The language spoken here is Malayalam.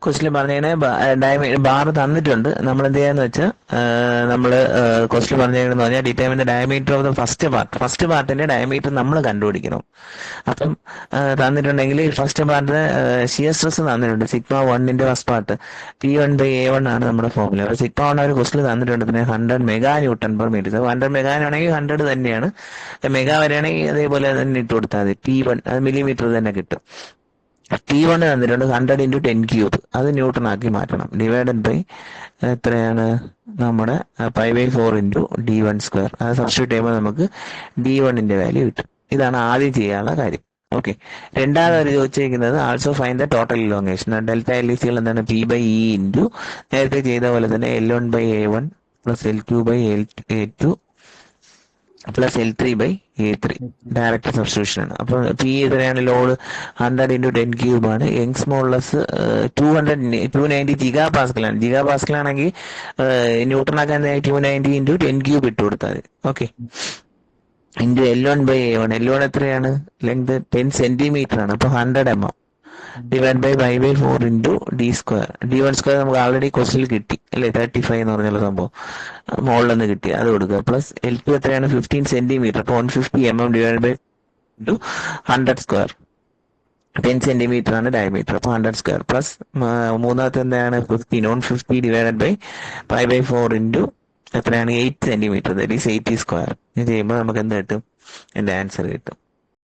ക്വസ്റ്റിൽ പറഞ്ഞതിന് ബാർ തന്നിട്ടുണ്ട്. നമ്മൾ എന്ത് ചെയ്യാന്ന് വെച്ചാൽ നമ്മൾ ക്വസ്റ്റിൽ പറഞ്ഞതെന്ന് പറഞ്ഞാൽ determine the diameter of the first പാർട്ടിന്റെ ഡയമീറ്റർ നമ്മൾ കണ്ടുപിടിക്കണം. അപ്പം തന്നിട്ടുണ്ടെങ്കിൽ ഫസ്റ്റ് പാർട്ട് ഷിയർ സ്ട്രെസ് തന്നിട്ടുണ്ട്. സിഗ്മ 1 ഫസ്റ്റ് പാർട്ട് P1/A1 ആണ് നമ്മുടെ ഫോർമുല. സിഗ്മ 1 ഒരു ക്വസ്റ്റിൽ തന്നിട്ടുണ്ട്. പിന്നെ 100 mega newton per metre. 100 mega ആണെങ്കിൽ 100 തന്നെയാണ്. മെഗാ വരെയാണെങ്കിൽ അതേപോലെ തന്നെ ഇട്ട് കൊടുത്താൽ മതി. P1 അത് മില്ലിമീറ്റർ തന്നെ കിട്ടും. T1 തന്നിട്ടുണ്ട് 100 × 10³ അത് ന്യൂട്ടൺ ആക്കി മാറ്റണം. ഡിവൈഡഡ് ബൈ എത്രയാണ് നമ്മുടെ π/4 × d1². അത് സബ്സ്റ്റിറ്റ്യൂട്ട് ചെയ്യുമ്പോൾ നമുക്ക് d1ന്റെ വാല്യൂ കിട്ടും. ഇതാണ് ആദ്യം ചെയ്യാനുള്ള കാര്യം. ഓക്കെ. രണ്ടാമത് അവർ ചോദിച്ചിരിക്കുന്നത് also find the total elongation. Delta L equal എന്താണ് P/E × നേരത്തെ ചെയ്ത പോലെ തന്നെ L1/A1 + L2/A2 plus L3/A3 direct substitution ആണ്. അപ്പൊ പി എത്രയാണ്? ലോഡ് 100 × 10³ ആണ്. യങ്സ് മോഡുലസ് 290 ജിഗാ പാസ്കൽ ആണ്. ജിഗാ പാസ്കൽ ആണെങ്കിൽ ന്യൂട്ടൺ ആക്കാൻ 290 × 10³ ഇട്ട് കൊടുത്താൽ മതി. ഓക്കെ. L1/A1. L1 എത്രയാണ്? ലെങ്ത് 10 സെന്റിമീറ്റർ ആണ്. അപ്പൊ 100 mm divide by π/4 × d². d1² നമുക്ക് ആൾറെഡി ക്വസ്റ്റിൽ കിട്ടി അല്ലെ, 35 എന്ന് പറഞ്ഞുള്ള സംഭവം മോളിൽ നിന്ന് കിട്ടി, അത് കൊടുക്കുക. പ്ലസ് L2 എത്രയാണ്? 15 സെന്റിമീറ്റർ. അപ്പൊ 150 mm ഡിവൈഡ് ബൈ 100². 10 സെന്റിമീറ്റർ ആണ് ഡയമീറ്റർ. അപ്പൊ 100² പ്ലസ് മൂന്നാമത്തെ എന്താണ്? 15. 150 ഡിവൈഡ് ബൈ π/4 × എത്രയാണ്? 8 സെന്റിമീറ്റർ. That is 80². ഇത് ചെയ്യുമ്പോൾ നമുക്ക് എന്ത് കിട്ടും? എന്റെ ആൻസർ കിട്ടും.